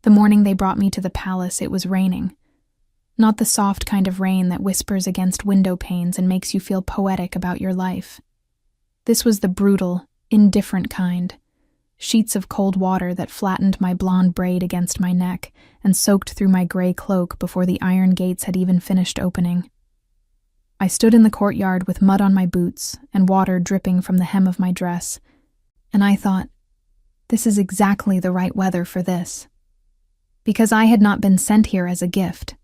The morning they brought me to the palace, it was raining. Not the soft kind of rain that whispers against window panes and makes you feel poetic about your life. This was the brutal, indifferent kind. Sheets of cold water that flattened my blonde braid against my neck and soaked through my gray cloak before the iron gates had even finished opening. I stood in the courtyard with mud on my boots and water dripping from the hem of my dress, and I thought, this is exactly the right weather for this. Because I had not been sent here as a gift.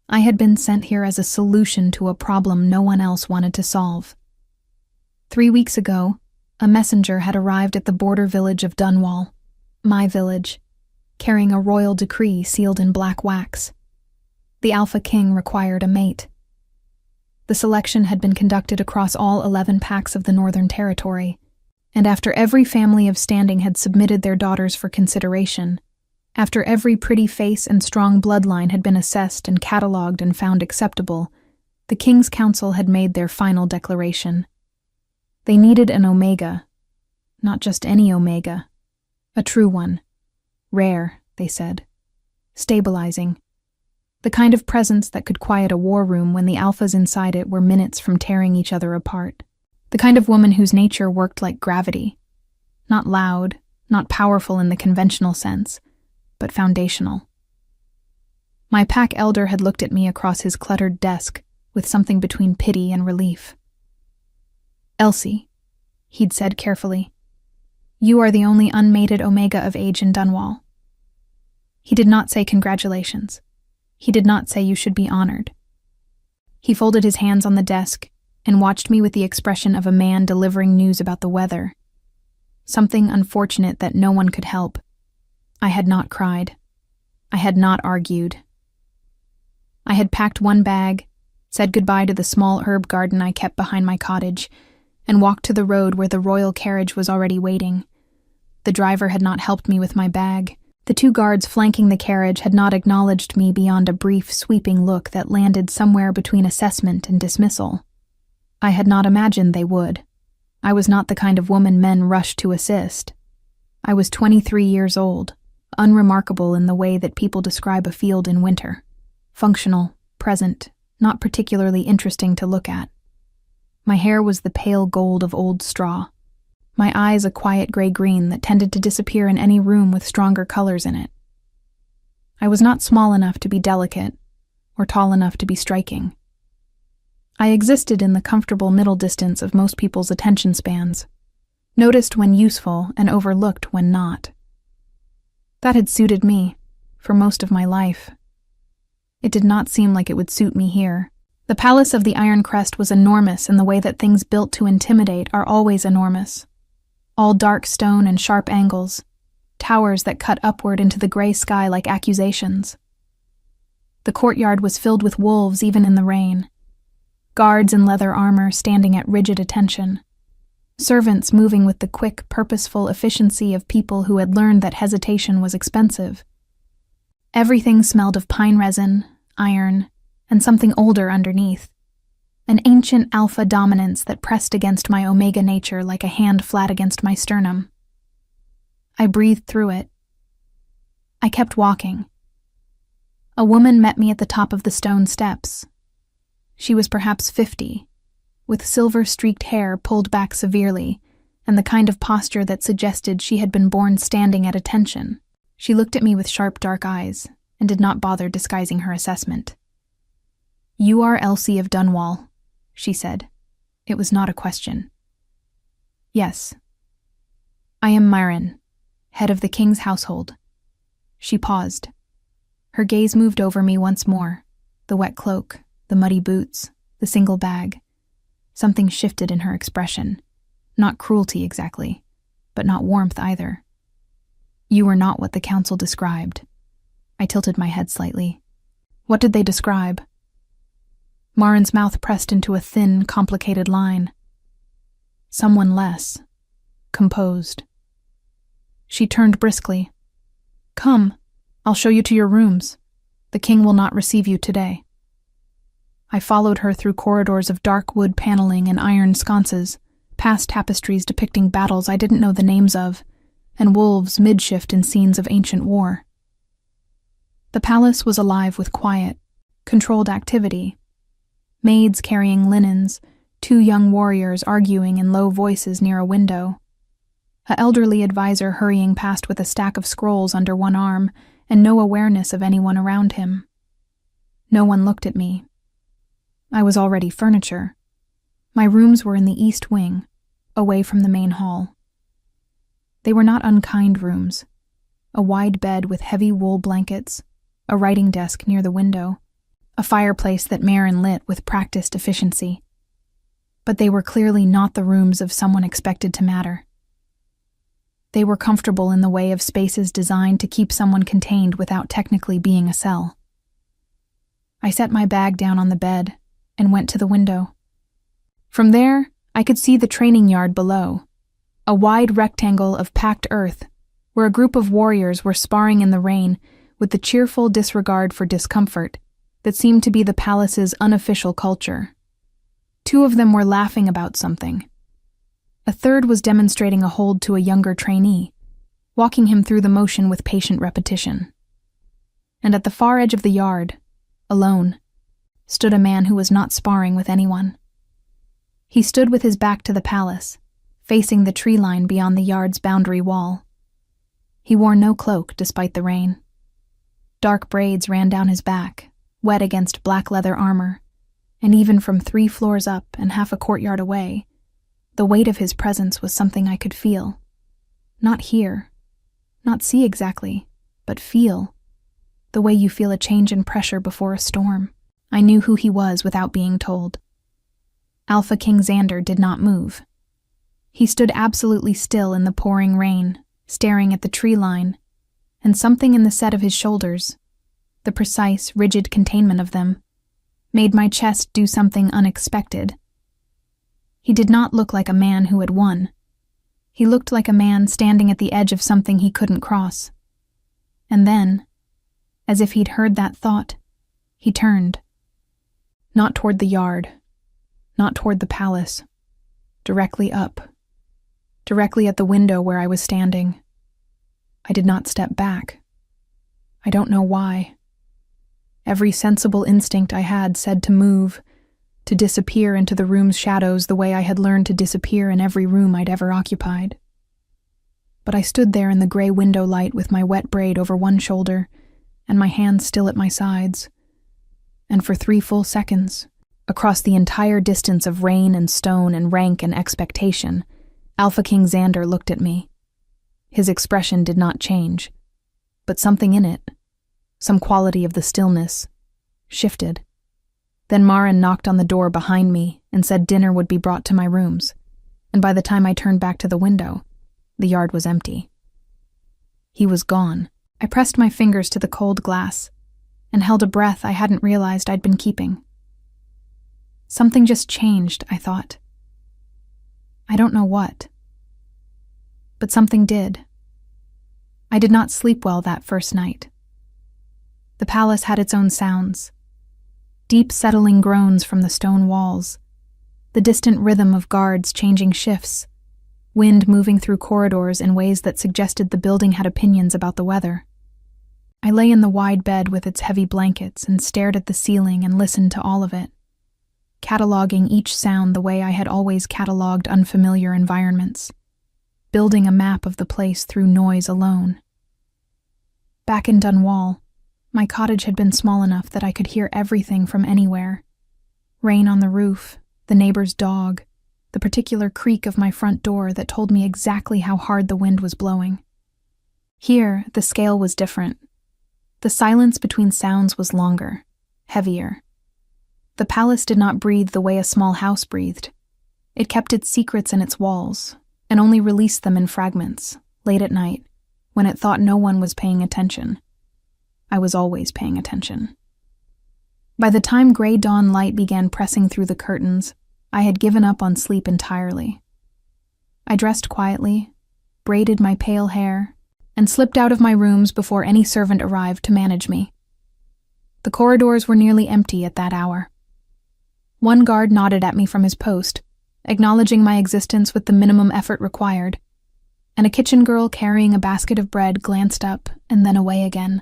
I had been sent here as a solution to a problem no one else wanted to solve. 3 weeks ago, a messenger had arrived at the border village of Dunwall, my village, carrying a royal decree sealed in black wax. The Alpha King required a mate. The selection had been conducted across all 11 packs of the Northern Territory, and after every family of standing had submitted their daughters for consideration, after every pretty face and strong bloodline had been assessed and catalogued and found acceptable, the King's Council had made their final declaration. They needed an Omega, not just any Omega, a true one. Rare, they said. Stabilizing. The kind of presence that could quiet a war room when the alphas inside it were minutes from tearing each other apart. The kind of woman whose nature worked like gravity. Not loud, not powerful in the conventional sense, but foundational. My pack elder had looked at me across his cluttered desk with something between pity and relief. "Elsie," he'd said carefully, "you are the only unmated Omega of age in Dunwall." He did not say congratulations. He did not say you should be honored. He folded his hands on the desk and watched me with the expression of a man delivering news about the weather. Something unfortunate that no one could help. I had not cried. I had not argued. I had packed one bag, said goodbye to the small herb garden I kept behind my cottage, and walked to the road where the royal carriage was already waiting. The driver had not helped me with my bag. The 2 guards flanking the carriage had not acknowledged me beyond a brief, sweeping look that landed somewhere between assessment and dismissal. I had not imagined they would. I was not the kind of woman men rushed to assist. I was 23 years old, unremarkable in the way that people describe a field in winter. Functional, present, not particularly interesting to look at. My hair was the pale gold of old straw. My eyes a quiet gray-green that tended to disappear in any room with stronger colors in it. I was not small enough to be delicate, or tall enough to be striking. I existed in the comfortable middle distance of most people's attention spans, noticed when useful and overlooked when not. That had suited me, for most of my life. It did not seem like it would suit me here. The Palace of the Iron Crest was enormous in the way that things built to intimidate are always enormous. All dark stone and sharp angles, towers that cut upward into the gray sky like accusations. The courtyard was filled with wolves even in the rain. Guards in leather armor standing at rigid attention. Servants moving with the quick, purposeful efficiency of people who had learned that hesitation was expensive. Everything smelled of pine resin, iron, and something older underneath. An ancient alpha dominance that pressed against my Omega nature like a hand flat against my sternum. I breathed through it. I kept walking. A woman met me at the top of the stone steps. She was perhaps 50, with silver-streaked hair pulled back severely, and the kind of posture that suggested she had been born standing at attention. She looked at me with sharp dark eyes, and did not bother disguising her assessment. "You are Elsie of Dunwall," she said. It was not a question. "Yes." "I am Myron, head of the king's household." She paused. Her gaze moved over me once more, the wet cloak, the muddy boots, the single bag. Something shifted in her expression. Not cruelty exactly, but not warmth either. "You were not what the council described." I tilted my head slightly. "What did they describe?" Marin's mouth pressed into a thin, complicated line. "Someone less. Composed." She turned briskly. "Come, I'll show you to your rooms. The king will not receive you today." I followed her through corridors of dark wood paneling and iron sconces, past tapestries depicting battles I didn't know the names of, and wolves mid-shift in scenes of ancient war. The palace was alive with quiet, controlled activity. Maids carrying linens, two young warriors arguing in low voices near a window, an elderly advisor hurrying past with a stack of scrolls under one arm and no awareness of anyone around him. No one looked at me. I was already furniture. My rooms were in the east wing, away from the main hall. They were not unkind rooms. A wide bed with heavy wool blankets, a writing desk near the window, a fireplace that Marin lit with practiced efficiency. But they were clearly not the rooms of someone expected to matter. They were comfortable in the way of spaces designed to keep someone contained without technically being a cell. I set my bag down on the bed and went to the window. From there, I could see the training yard below, a wide rectangle of packed earth where a group of warriors were sparring in the rain with the cheerful disregard for discomfort that seemed to be the palace's unofficial culture. Two of them were laughing about something. A third was demonstrating a hold to a younger trainee, walking him through the motion with patient repetition. And at the far edge of the yard, alone, stood a man who was not sparring with anyone. He stood with his back to the palace, facing the tree line beyond the yard's boundary wall. He wore no cloak despite the rain. Dark braids ran down his back, wet against black leather armor, and even from 3 floors up and half a courtyard away, the weight of his presence was something I could feel. Not hear, not see exactly, but feel. The way you feel a change in pressure before a storm. I knew who he was without being told. Alpha King Xander did not move. He stood absolutely still in the pouring rain, staring at the tree line, and something in the set of his shoulders, the precise, rigid containment of them, made my chest do something unexpected. He did not look like a man who had won. He looked like a man standing at the edge of something he couldn't cross. And then, as if he'd heard that thought, he turned. Not toward the yard, not toward the palace, directly up, directly at the window where I was standing. I did not step back. I don't know why. Every sensible instinct I had said to move, to disappear into the room's shadows the way I had learned to disappear in every room I'd ever occupied. But I stood there in the gray window light with my wet braid over one shoulder and my hands still at my sides. And for 3 full seconds, across the entire distance of rain and stone and rank and expectation, Alpha King Xander looked at me. His expression did not change, but something in it, some quality of the stillness, shifted. Then Marin knocked on the door behind me and said dinner would be brought to my rooms, and by the time I turned back to the window, the yard was empty. He was gone. I pressed my fingers to the cold glass and held a breath I hadn't realized I'd been keeping. Something just changed, I thought. I don't know what. But something did. I did not sleep well that first night. The palace had its own sounds. Deep settling groans from the stone walls, the distant rhythm of guards changing shifts, wind moving through corridors in ways that suggested the building had opinions about the weather. I lay in the wide bed with its heavy blankets and stared at the ceiling and listened to all of it, cataloging each sound the way I had always cataloged unfamiliar environments, building a map of the place through noise alone. Back in Dunwall, my cottage had been small enough that I could hear everything from anywhere. Rain on the roof, the neighbor's dog, the particular creak of my front door that told me exactly how hard the wind was blowing. Here, the scale was different. The silence between sounds was longer, heavier. The palace did not breathe the way a small house breathed. It kept its secrets in its walls, and only released them in fragments, late at night, when it thought no one was paying attention. I was always paying attention. By the time gray dawn light began pressing through the curtains, I had given up on sleep entirely. I dressed quietly, braided my pale hair, and slipped out of my rooms before any servant arrived to manage me. The corridors were nearly empty at that hour. One guard nodded at me from his post, acknowledging my existence with the minimum effort required, and a kitchen girl carrying a basket of bread glanced up and then away again,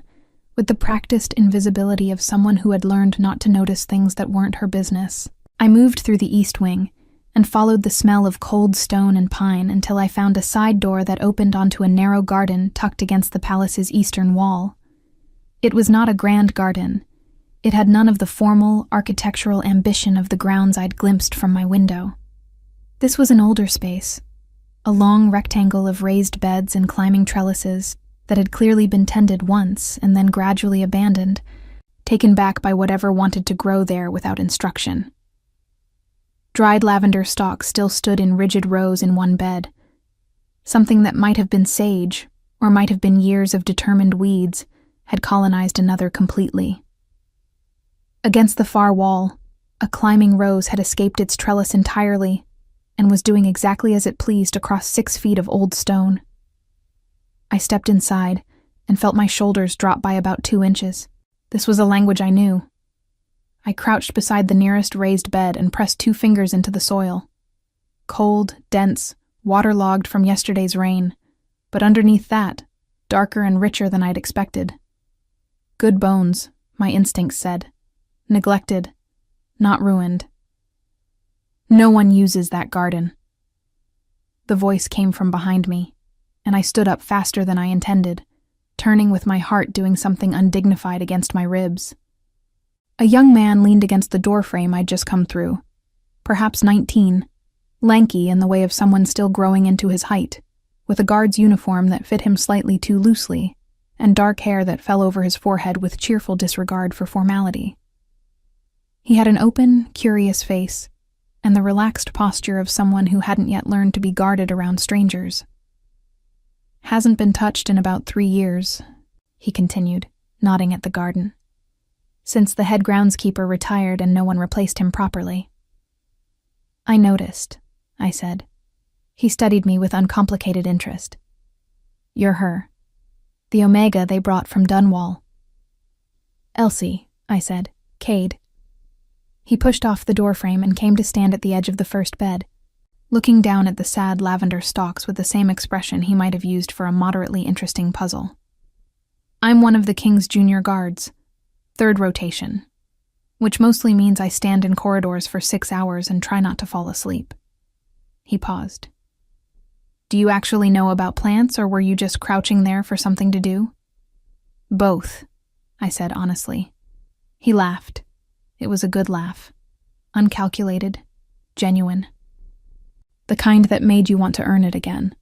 with the practiced invisibility of someone who had learned not to notice things that weren't her business. I moved through the east wing and followed the smell of cold stone and pine until I found a side door that opened onto a narrow garden tucked against the palace's eastern wall. It was not a grand garden. It had none of the formal, architectural ambition of the grounds I'd glimpsed from my window. This was an older space, a long rectangle of raised beds and climbing trellises that had clearly been tended once and then gradually abandoned, taken back by whatever wanted to grow there without instruction. Dried lavender stalks still stood in rigid rows in one bed. Something that might have been sage, or might have been years of determined weeds, had colonized another completely. Against the far wall, a climbing rose had escaped its trellis entirely and was doing exactly as it pleased across 6 feet of old stone. I stepped inside and felt my shoulders drop by about 2 inches. This was a language I knew. I crouched beside the nearest raised bed and pressed 2 fingers into the soil. Cold, dense, waterlogged from yesterday's rain, but underneath that, darker and richer than I'd expected. Good bones, my instincts said. Neglected, not ruined. No one uses that garden. The voice came from behind me, and I stood up faster than I intended, turning with my heart doing something undignified against my ribs. A young man leaned against the doorframe I'd just come through, perhaps 19, lanky in the way of someone still growing into his height, with a guard's uniform that fit him slightly too loosely, and dark hair that fell over his forehead with cheerful disregard for formality. He had an open, curious face, and the relaxed posture of someone who hadn't yet learned to be guarded around strangers. "Hasn't been touched in about 3 years," he continued, nodding at the garden, "since the head groundskeeper retired and no one replaced him properly." "I noticed," I said. He studied me with uncomplicated interest. "You're her. The Omega they brought from Dunwall." "Elsie," I said. "Cade." He pushed off the doorframe and came to stand at the edge of the first bed, looking down at the sad lavender stalks with the same expression he might have used for a moderately interesting puzzle. "I'm one of the King's junior guards, 3rd rotation, which mostly means I stand in corridors for 6 hours and try not to fall asleep." He paused. "Do you actually know about plants, or were you just crouching there for something to do?" "Both," I said honestly. He laughed. It was a good laugh. Uncalculated, genuine. The kind that made you want to earn it again.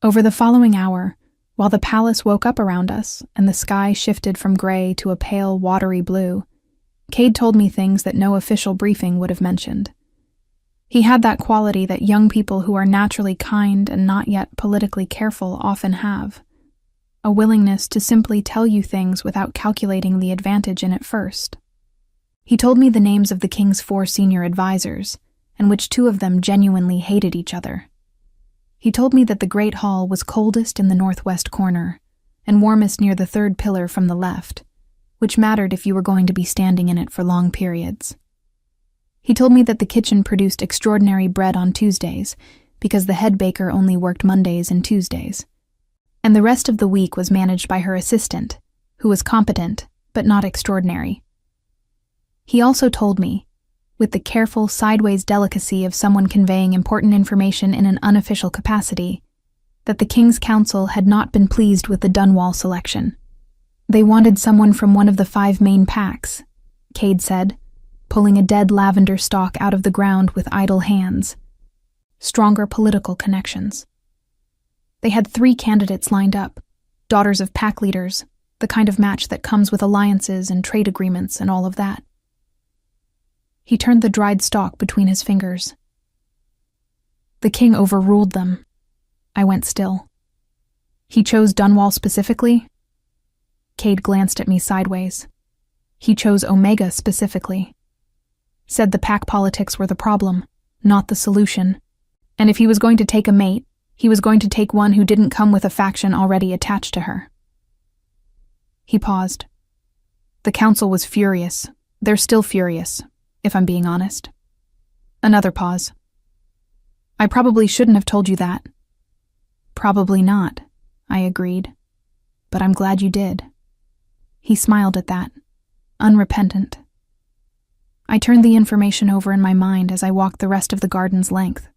Over the following hour, while the palace woke up around us and the sky shifted from gray to a pale, watery blue, Cade told me things that no official briefing would have mentioned. He had that quality that young people who are naturally kind and not yet politically careful often have. A willingness to simply tell you things without calculating the advantage in it first. He told me the names of the King's 4 senior advisors, and which 2 of them genuinely hated each other. He told me that the Great Hall was coldest in the northwest corner, and warmest near the 3rd pillar from the left, which mattered if you were going to be standing in it for long periods. He told me that the kitchen produced extraordinary bread on Tuesdays, because the head baker only worked Mondays and Tuesdays, and the rest of the week was managed by her assistant, who was competent, but not extraordinary. He also told me, with the careful, sideways delicacy of someone conveying important information in an unofficial capacity, that the King's Council had not been pleased with the Dunwall selection. They wanted someone from one of the 5 main packs, Cade said, pulling a dead lavender stalk out of the ground with idle hands. Stronger political connections. They had 3 candidates lined up, daughters of pack leaders, the kind of match that comes with alliances and trade agreements and all of that. He turned the dried stalk between his fingers. "The king overruled them." I went still. "He chose Dunwall specifically?" Cade glanced at me sideways. "He chose Omega specifically. Said the pack politics were the problem, not the solution. And if he was going to take a mate, he was going to take one who didn't come with a faction already attached to her." He paused. "The council was furious. They're still furious, if I'm being honest." Another pause. "I probably shouldn't have told you that." "Probably not," I agreed. "But I'm glad you did." He smiled at that, unrepentant. I turned the information over in my mind as I walked the rest of the garden's length.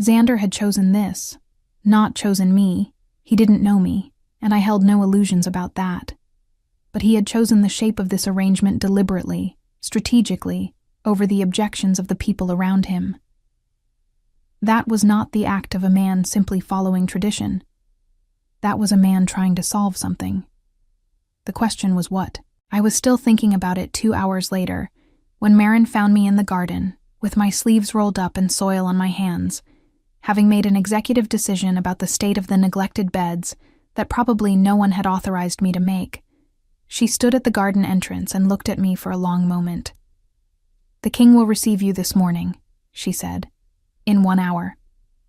Xander had chosen this, not chosen me. He didn't know me, and I held no illusions about that. But he had chosen the shape of this arrangement deliberately, strategically, over the objections of the people around him. That was not the act of a man simply following tradition. That was a man trying to solve something. The question was what? I was still thinking about it 2 hours later, when Marin found me in the garden, with my sleeves rolled up and soil on my hands, having made an executive decision about the state of the neglected beds that probably no one had authorized me to make. She stood at the garden entrance and looked at me for a long moment. "The king will receive you this morning," she said. "In 1 hour."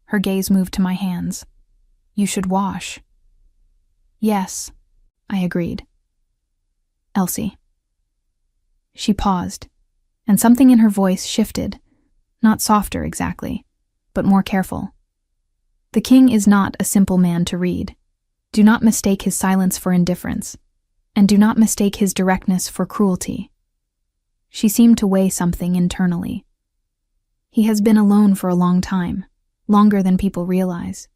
Her gaze moved to my hands. "You should wash." "Yes," I agreed. "Elsie." She paused, and something in her voice shifted, not softer exactly, but more careful. "The king is not a simple man to read. Do not mistake his silence for indifference, and do not mistake his directness for cruelty." She seemed to weigh something internally. "He has been alone for a long time, longer than people realize."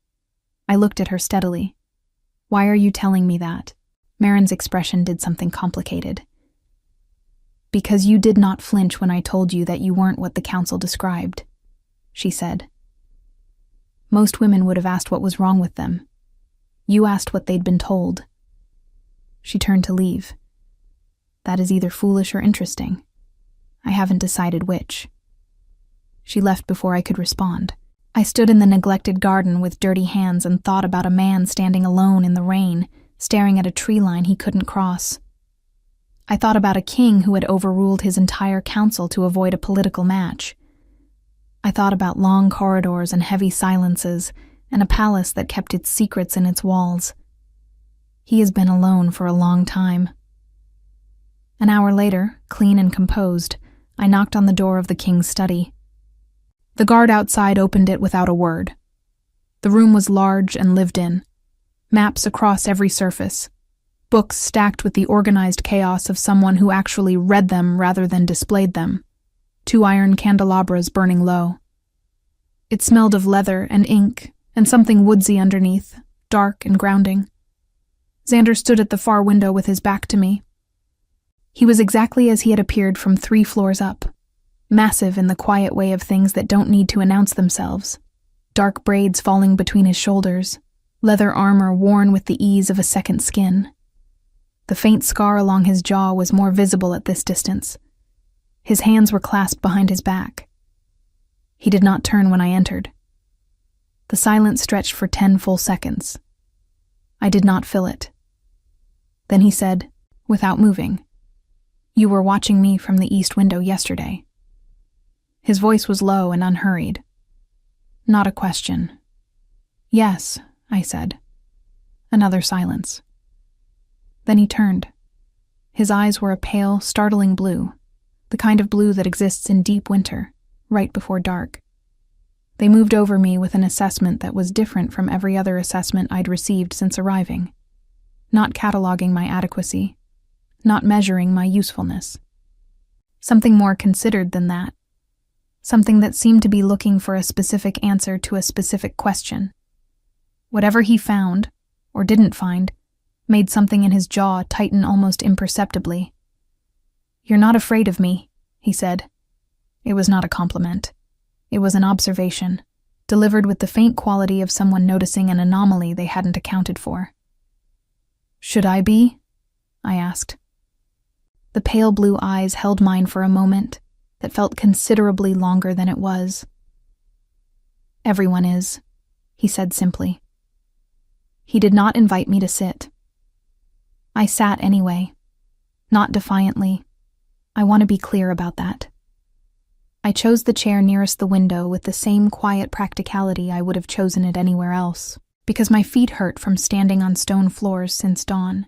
I looked at her steadily. "Why are you telling me that?" Marin's expression did something complicated. "Because you did not flinch when I told you that you weren't what the council described," she said. "Most women would have asked what was wrong with them. You asked what they'd been told." She turned to leave. "That is either foolish or interesting. I haven't decided which." She left before I could respond. I stood in the neglected garden with dirty hands and thought about a man standing alone in the rain, staring at a tree line he couldn't cross. I thought about a king who had overruled his entire council to avoid a political match. I thought about long corridors and heavy silences, and a palace that kept its secrets in its walls. He has been alone for a long time. An hour later, clean and composed, I knocked on the door of the king's study. The guard outside opened it without a word. The room was large and lived in. Maps across every surface. Books stacked with the organized chaos of someone who actually read them rather than displayed them. 2 iron candelabras burning low. It smelled of leather and ink, and something woodsy underneath, dark and grounding. Xander stood at the far window with his back to me. He was exactly as he had appeared from 3 floors up, massive in the quiet way of things that don't need to announce themselves. Dark braids falling between his shoulders, leather armor worn with the ease of a second skin. The faint scar along his jaw was more visible at this distance. His hands were clasped behind his back. He did not turn when I entered. The silence stretched for 10 full seconds. I did not fill it. Then he said, without moving, "You were watching me from the east window yesterday." His voice was low and unhurried. Not a question. "Yes," I said. Another silence. Then he turned. His eyes were a pale, startling blue, the kind of blue that exists in deep winter, right before dark. They moved over me with an assessment that was different from every other assessment I'd received since arriving, not cataloging my adequacy, not measuring my usefulness. Something more considered than that. Something that seemed to be looking for a specific answer to a specific question. Whatever he found, or didn't find, made something in his jaw tighten almost imperceptibly. "You're not afraid of me," he said. It was not a compliment. It was an observation, delivered with the faint quality of someone noticing an anomaly they hadn't accounted for. "Should I be?" I asked. The pale blue eyes held mine for a moment that felt considerably longer than it was. "Everyone is," he said simply. He did not invite me to sit. I sat anyway, not defiantly. I want to be clear about that. I chose the chair nearest the window with the same quiet practicality I would have chosen it anywhere else, because my feet hurt from standing on stone floors since dawn,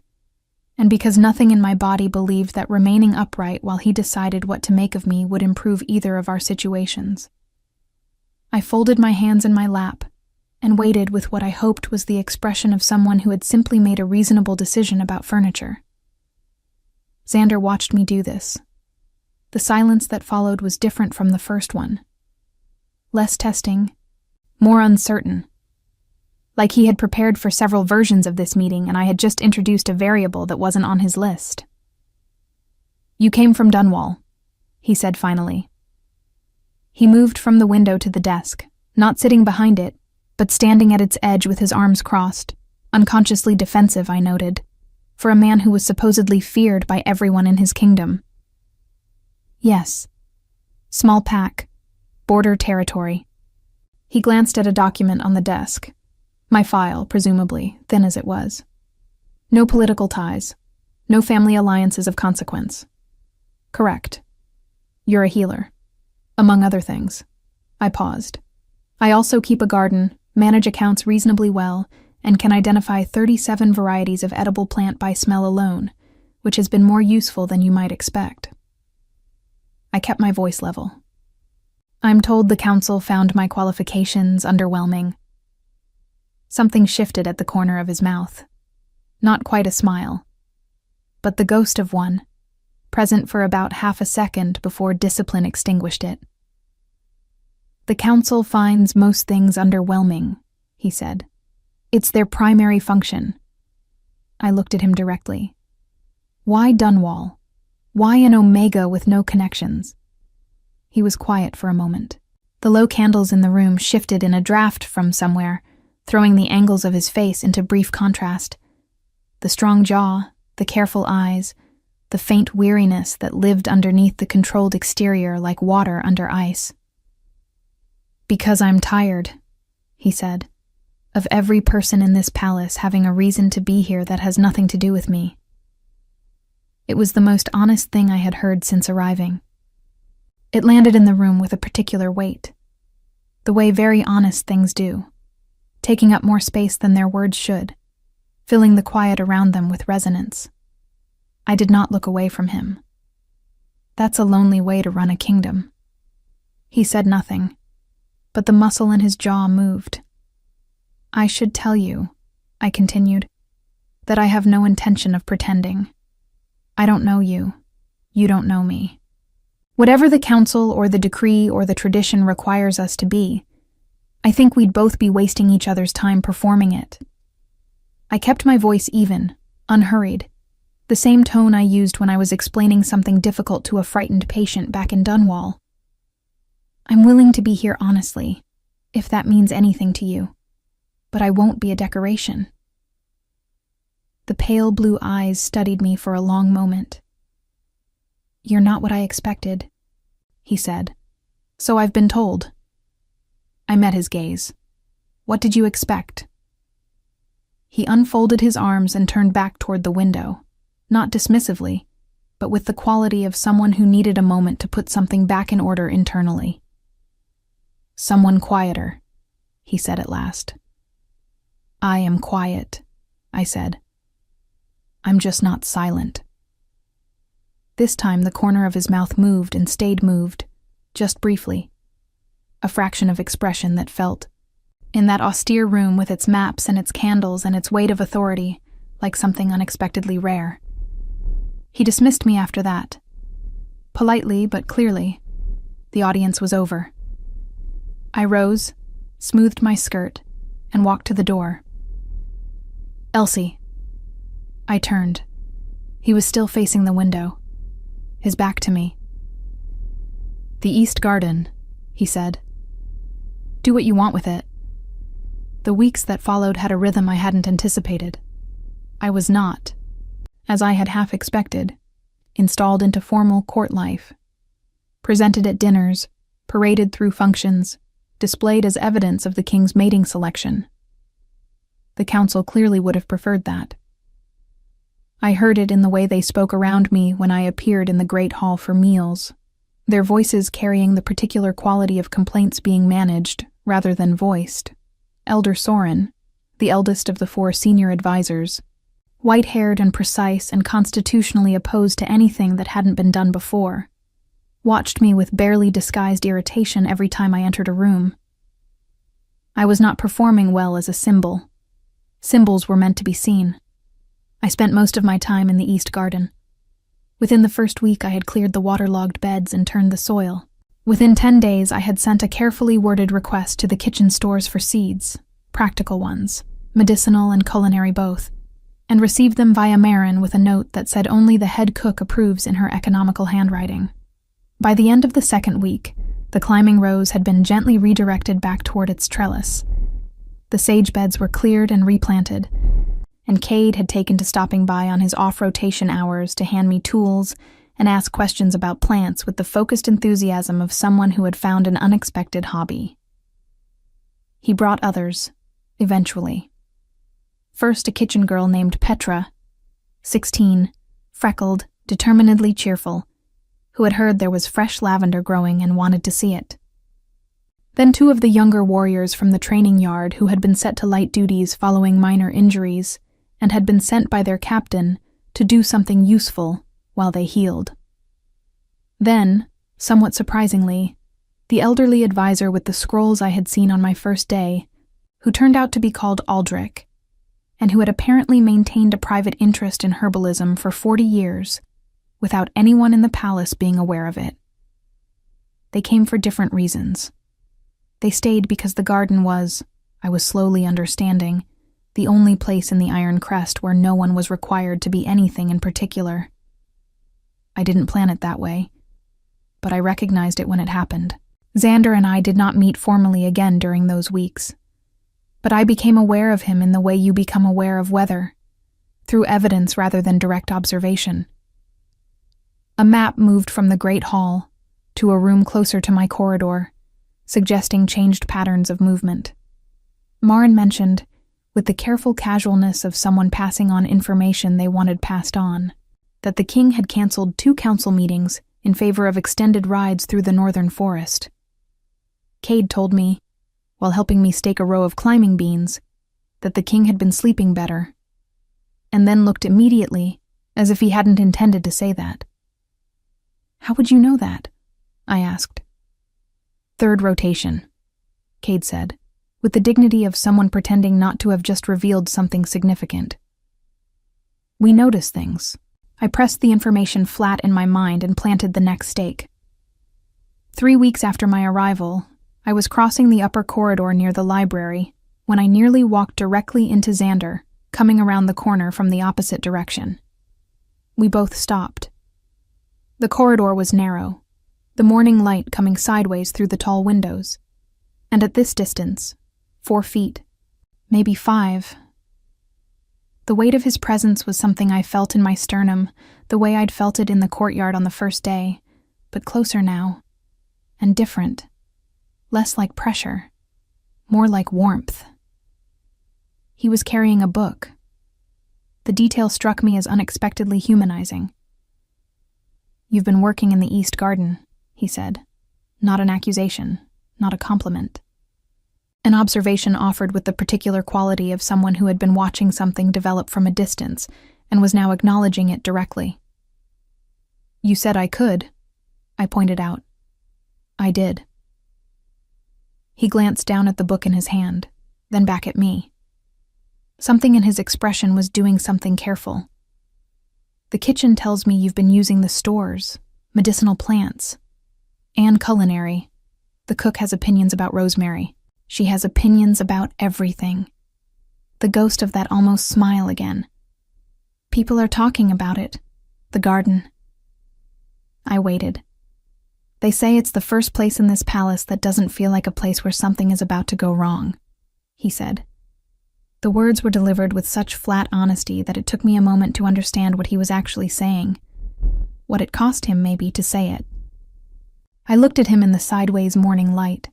and because nothing in my body believed that remaining upright while he decided what to make of me would improve either of our situations. I folded my hands in my lap and waited with what I hoped was the expression of someone who had simply made a reasonable decision about furniture. Xander watched me do this. The silence that followed was different from the first one. Less testing, more uncertain. Like he had prepared for several versions of this meeting and I had just introduced a variable that wasn't on his list. "You came from Dunwall," he said finally. He moved from the window to the desk, not sitting behind it, but standing at its edge with his arms crossed, unconsciously defensive, I noted, for a man who was supposedly feared by everyone in his kingdom. "Yes. Small pack. Border territory." He glanced at a document on the desk. My file, presumably, thin as it was. "No political ties. No family alliances of consequence." "Correct. You're a healer. Among other things." I paused. "I also keep a garden, manage accounts reasonably well, and can identify 37 varieties of edible plant by smell alone, which has been more useful than you might expect." I kept my voice level. "I'm told the council found my qualifications underwhelming." Something shifted at the corner of his mouth. Not quite a smile, but the ghost of one, present for about half a second before discipline extinguished it. "The council finds most things underwhelming," he said. "It's their primary function." I looked at him directly. "Why Dunwall? Why an Omega with no connections?" He was quiet for a moment. The low candles in the room shifted in a draft from somewhere, throwing the angles of his face into brief contrast. The strong jaw, the careful eyes, the faint weariness that lived underneath the controlled exterior like water under ice. "Because I'm tired," he said, "of every person in this palace having a reason to be here that has nothing to do with me." It was the most honest thing I had heard since arriving. It landed in the room with a particular weight, the way very honest things do, taking up more space than their words should, filling the quiet around them with resonance. I did not look away from him. That's a lonely way to run a kingdom. He said nothing, but the muscle in his jaw moved. "I should tell you," I continued, "that I have no intention of pretending. I don't know you. You don't know me. Whatever the council or the decree or the tradition requires us to be, I think we'd both be wasting each other's time performing it." I kept my voice even, unhurried, the same tone I used when I was explaining something difficult to a frightened patient back in Dunwall. "I'm willing to be here honestly, if that means anything to you, but I won't be a decoration." The pale blue eyes studied me for a long moment. "You're not what I expected," he said. "So I've been told." I met his gaze. "What did you expect?" He unfolded his arms and turned back toward the window, not dismissively, but with the quality of someone who needed a moment to put something back in order internally. "Someone quieter," he said at last. "I am quiet," I said. "I'm just not silent." This time the corner of his mouth moved and stayed moved, just briefly. A fraction of expression that felt, in that austere room with its maps and its candles and its weight of authority, like something unexpectedly rare. He dismissed me after that. Politely but clearly. The audience was over. I rose, smoothed my skirt, and walked to the door. "Elsie." I turned. He was still facing the window, his back to me. "The East Garden," he said. "Do what you want with it." The weeks that followed had a rhythm I hadn't anticipated. I was not, as I had half expected, installed into formal court life. Presented at dinners, paraded through functions, displayed as evidence of the king's mating selection. The council clearly would have preferred that. I heard it in the way they spoke around me when I appeared in the great hall for meals, their voices carrying the particular quality of complaints being managed rather than voiced. Elder Soren, the eldest of the 4 senior advisors, white-haired and precise and constitutionally opposed to anything that hadn't been done before, watched me with barely disguised irritation every time I entered a room. I was not performing well as a symbol. Symbols were meant to be seen. I spent most of my time in the East Garden. Within the first week, I had cleared the waterlogged beds and turned the soil. Within 10 days, I had sent a carefully worded request to the kitchen stores for seeds, practical ones, medicinal and culinary both, and received them via Marin with a note that said only the head cook approves in her economical handwriting. By the end of the second week, the climbing rose had been gently redirected back toward its trellis. The sage beds were cleared and replanted, and Cade had taken to stopping by on his off-rotation hours to hand me tools and ask questions about plants with the focused enthusiasm of someone who had found an unexpected hobby. He brought others, eventually. First, a kitchen girl named Petra, 16, freckled, determinedly cheerful, who had heard there was fresh lavender growing and wanted to see it. Then 2 of the younger warriors from the training yard who had been set to light duties following minor injuries and had been sent by their captain to do something useful while they healed. Then, somewhat surprisingly, the elderly advisor with the scrolls I had seen on my first day, who turned out to be called Aldrich, and who had apparently maintained a private interest in herbalism for 40 years, without anyone in the palace being aware of it. They came for different reasons. They stayed because the garden was, I was slowly understanding, the only place in the Iron Crest where no one was required to be anything in particular. I didn't plan it that way, but I recognized it when it happened. Xander and I did not meet formally again during those weeks, but I became aware of him in the way you become aware of weather, through evidence rather than direct observation. A map moved from the Great Hall to a room closer to my corridor, suggesting changed patterns of movement. Marin mentioned, with the careful casualness of someone passing on information they wanted passed on, that the king had canceled 2 council meetings in favor of extended rides through the northern forest. Cade told me, while helping me stake a row of climbing beans, that the king had been sleeping better, and then looked immediately as if he hadn't intended to say that. "How would you know that?" I asked. "Third rotation," Cade said, with the dignity of someone pretending not to have just revealed something significant. "We notice things." I pressed the information flat in my mind and planted the next stake. 3 weeks after my arrival, I was crossing the upper corridor near the library when I nearly walked directly into Xander, coming around the corner from the opposite direction. We both stopped. The corridor was narrow, the morning light coming sideways through the tall windows, and at this distance, 4 feet, maybe 5. The weight of his presence was something I felt in my sternum, the way I'd felt it in the courtyard on the first day, but closer now, and different, less like pressure, more like warmth. He was carrying a book. The detail struck me as unexpectedly humanizing. "You've been working in the East Garden," he said. Not an accusation, not a compliment. An observation offered with the particular quality of someone who had been watching something develop from a distance and was now acknowledging it directly. "You said I could," I pointed out. "I did." He glanced down at the book in his hand, then back at me. Something in his expression was doing something careful. "The kitchen tells me you've been using the stores, medicinal plants, and culinary. The cook has opinions about rosemary. She has opinions about everything." The ghost of that almost smile again. "People are talking about it. The garden." I waited. "They say it's the first place in this palace that doesn't feel like a place where something is about to go wrong," he said. The words were delivered with such flat honesty that it took me a moment to understand what he was actually saying, what it cost him maybe to say it. I looked at him in the sideways morning light.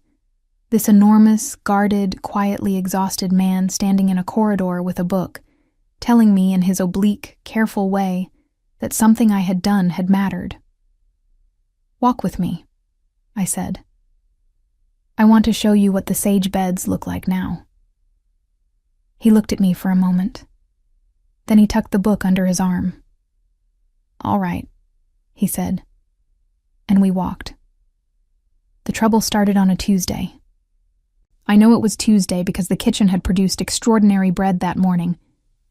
This enormous, guarded, quietly exhausted man standing in a corridor with a book, telling me in his oblique, careful way that something I had done had mattered. "Walk with me," I said. "I want to show you what the sage beds look like now." He looked at me for a moment. Then he tucked the book under his arm. "All right," he said, and we walked. The trouble started on a Tuesday. I know it was Tuesday because the kitchen had produced extraordinary bread that morning,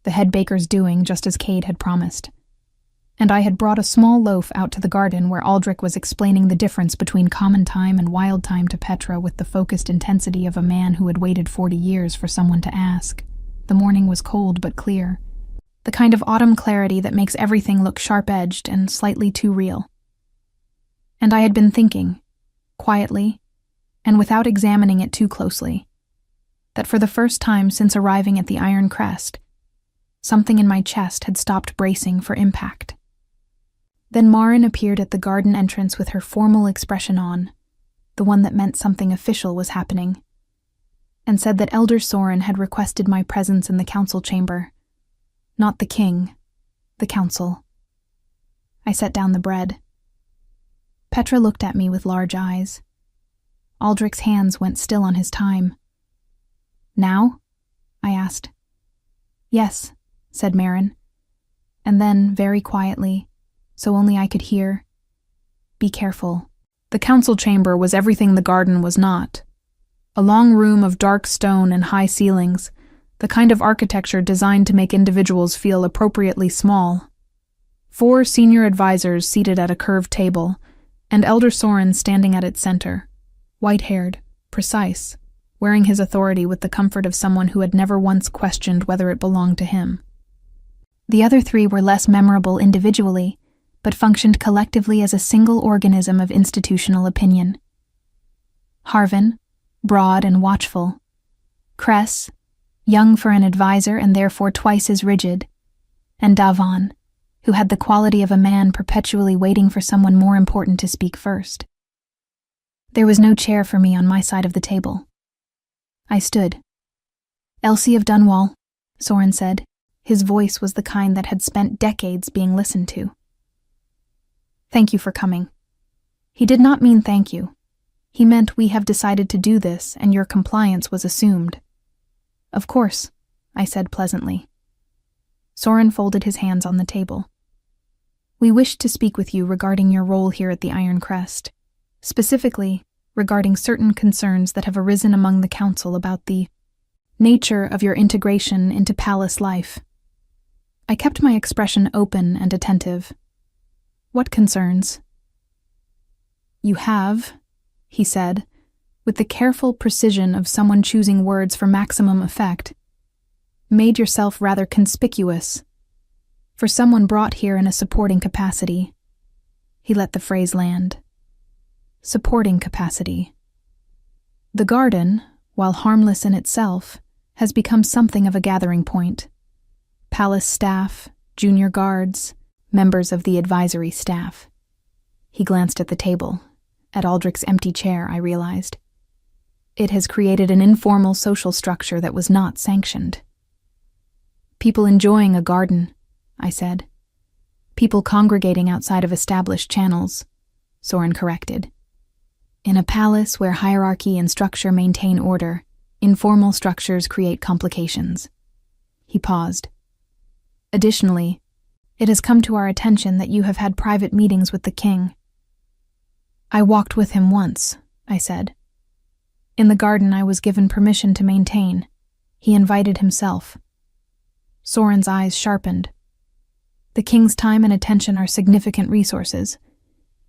the head baker's doing just as Cade had promised. and I had brought a small loaf out to the garden where Aldrich was explaining the difference between common time and wild time to Petra with the focused intensity of a man who had waited 40 years for someone to ask. The morning was cold but clear, the kind of autumn clarity that makes everything look sharp-edged and slightly too real. And I had been thinking, quietly, and without examining it too closely, that for the first time since arriving at the Iron Crest, something in my chest had stopped bracing for impact. Then Marin appeared at the garden entrance with her formal expression on, the one that meant something official was happening, and said that Elder Soren had requested my presence in the council chamber. Not the king, the council. I set down the bread. Petra looked at me with large eyes. Aldrich's hands went still on his time. Now? I asked. Yes, said Marin. And then, very quietly, so only I could hear, be careful. The council chamber was everything the garden was not. A long room of dark stone and high ceilings, the kind of architecture designed to make individuals feel appropriately small. 4 senior advisors seated at a curved table, and Elder Soren standing at its center, white-haired, precise, wearing his authority with the comfort of someone who had never once questioned whether it belonged to him. The other 3 were less memorable individually, but functioned collectively as a single organism of institutional opinion. Harvin, broad and watchful. Kress, young for an advisor and therefore twice as rigid. And Davon, who had the quality of a man perpetually waiting for someone more important to speak first. There was no chair for me on my side of the table. I stood. Elsie of Dunwall, Soren said. His voice was the kind that had spent decades being listened to. Thank you for coming. He did not mean thank you. He meant we have decided to do this and your compliance was assumed. Of course, I said pleasantly. Soren folded his hands on the table. We wished to speak with you regarding your role here at the Iron Crest, specifically regarding certain concerns that have arisen among the council about the nature of your integration into palace life. I kept my expression open and attentive. What concerns? You have, he said, with the careful precision of someone choosing words for maximum effect, made yourself rather conspicuous. For someone brought here in a supporting capacity. He let the phrase land. Supporting capacity. The garden, while harmless in itself, has become something of a gathering point. Palace staff, junior guards, members of the advisory staff. He glanced at the table. At Aldrich's empty chair, I realized. It has created an informal social structure that was not sanctioned. People enjoying a garden, I said. People congregating outside of established channels, Soren corrected. In a palace where hierarchy and structure maintain order, informal structures create complications. He paused. Additionally, it has come to our attention that you have had private meetings with the king. I walked with him once, I said. In the garden I was given permission to maintain. He invited himself. Soren's eyes sharpened. The king's time and attention are significant resources.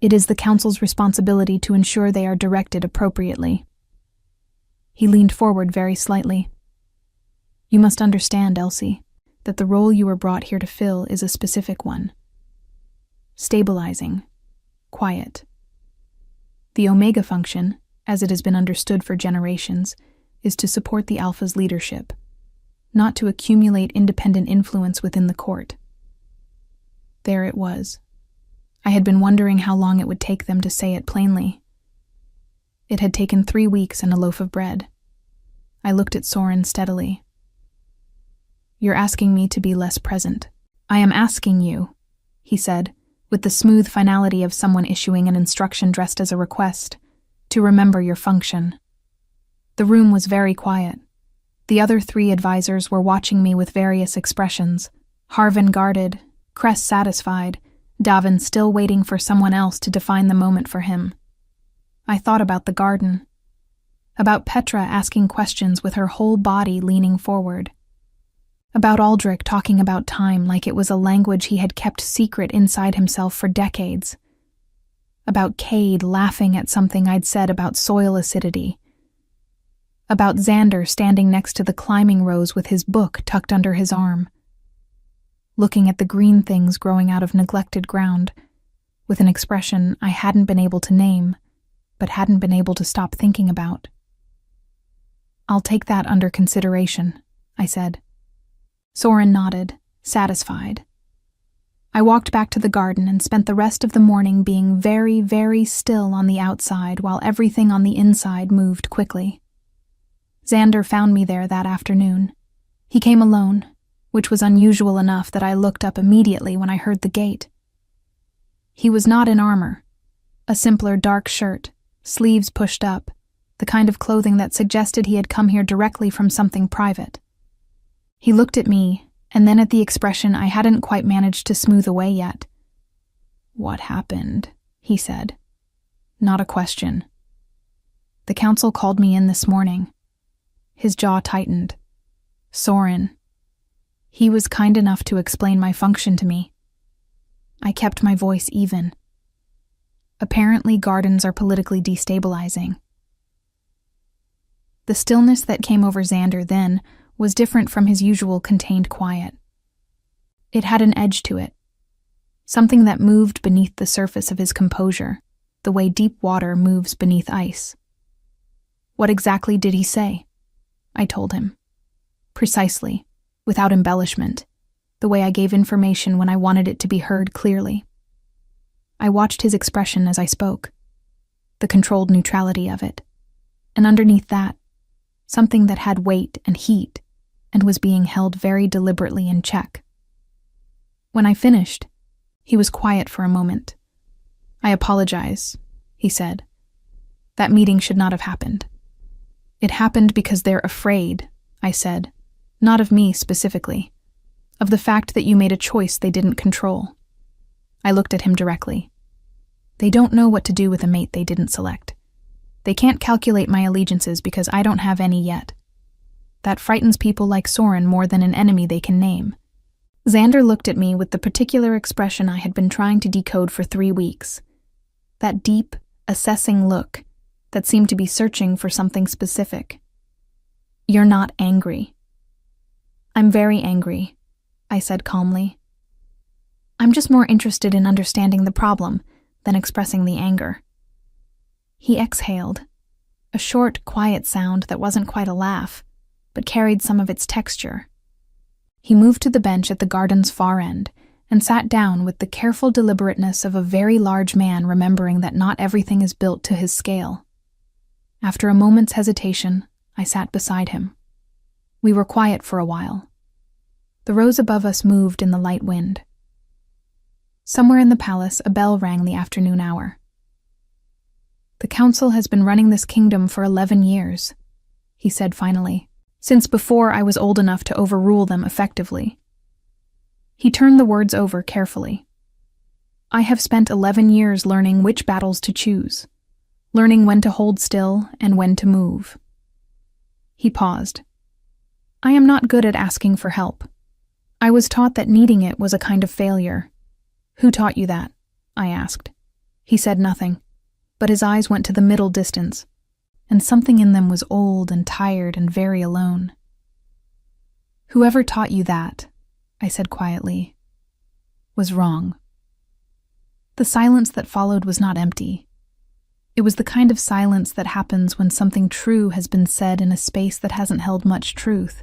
It is the council's responsibility to ensure they are directed appropriately. He leaned forward very slightly. You must understand, Elsie, that the role you were brought here to fill is a specific one. Stabilizing. Quiet. The Omega function, as it has been understood for generations, is to support the Alpha's leadership, not to accumulate independent influence within the court. There it was. I had been wondering how long it would take them to say it plainly. It had taken 3 weeks and a loaf of bread. I looked at Soren steadily. You're asking me to be less present. I am asking you, he said, with the smooth finality of someone issuing an instruction dressed as a request, to remember your function. The room was very quiet. The other 3 advisors were watching me with various expressions, Harvin guarded, Kress satisfied, Davin still waiting for someone else to define the moment for him. I thought about the garden, about Petra asking questions with her whole body leaning forward. About Aldrich talking about time like it was a language he had kept secret inside himself for decades. About Cade laughing at something I'd said about soil acidity. About Xander standing next to the climbing rose with his book tucked under his arm, looking at the green things growing out of neglected ground, with an expression I hadn't been able to name, but hadn't been able to stop thinking about. "I'll take that under consideration," I said. Soren nodded, satisfied. I walked back to the garden and spent the rest of the morning being very, very still on the outside while everything on the inside moved quickly. Xander found me there that afternoon. He came alone, which was unusual enough that I looked up immediately when I heard the gate. He was not in armor. A simpler dark shirt, sleeves pushed up, the kind of clothing that suggested he had come here directly from something private. He looked at me, and then at the expression I hadn't quite managed to smooth away yet. "What happened?" he said. Not a question. "The council called me in this morning." His jaw tightened. "Soren. He was kind enough to explain my function to me." I kept my voice even. Apparently gardens are politically destabilizing. The stillness that came over Xander then was different from his usual contained quiet. It had an edge to it, something that moved beneath the surface of his composure, the way deep water moves beneath ice. "What exactly did he say?" I told him. Precisely, without embellishment, the way I gave information when I wanted it to be heard clearly. I watched his expression as I spoke, the controlled neutrality of it, and underneath that, something that had weight and heat and was being held very deliberately in check. When I finished, he was quiet for a moment. "I apologize," he said. "That meeting should not have happened." "It happened because they're afraid," I said, "not of me specifically, of the fact that you made a choice they didn't control." I looked at him directly. "They don't know what to do with a mate they didn't select. They can't calculate my allegiances because I don't have any yet. That frightens people like Soren more than an enemy they can name." Xander looked at me with the particular expression I had been trying to decode for 3 weeks. That deep, assessing look that seemed to be searching for something specific. "You're not angry." "I'm very angry," I said calmly. "I'm just more interested in understanding the problem than expressing the anger." He exhaled, a short, quiet sound that wasn't quite a laugh, but carried some of its texture. He moved to the bench at the garden's far end and sat down with the careful deliberateness of a very large man remembering that not everything is built to his scale. After a moment's hesitation, I sat beside him. We were quiet for a while. The rose above us moved in the light wind. Somewhere in the palace, a bell rang the afternoon hour. "The council has been running this kingdom for 11 years, he said finally, "since before I was old enough to overrule them effectively." He turned the words over carefully. "I have spent 11 years learning which battles to choose, learning when to hold still and when to move." He paused. "I am not good at asking for help. I was taught that needing it was a kind of failure." "Who taught you that?" I asked. He said nothing, but his eyes went to the middle distance, and something in them was old and tired and very alone. "Whoever taught you that," I said quietly, "was wrong." The silence that followed was not empty. It was the kind of silence that happens when something true has been said in a space that hasn't held much truth,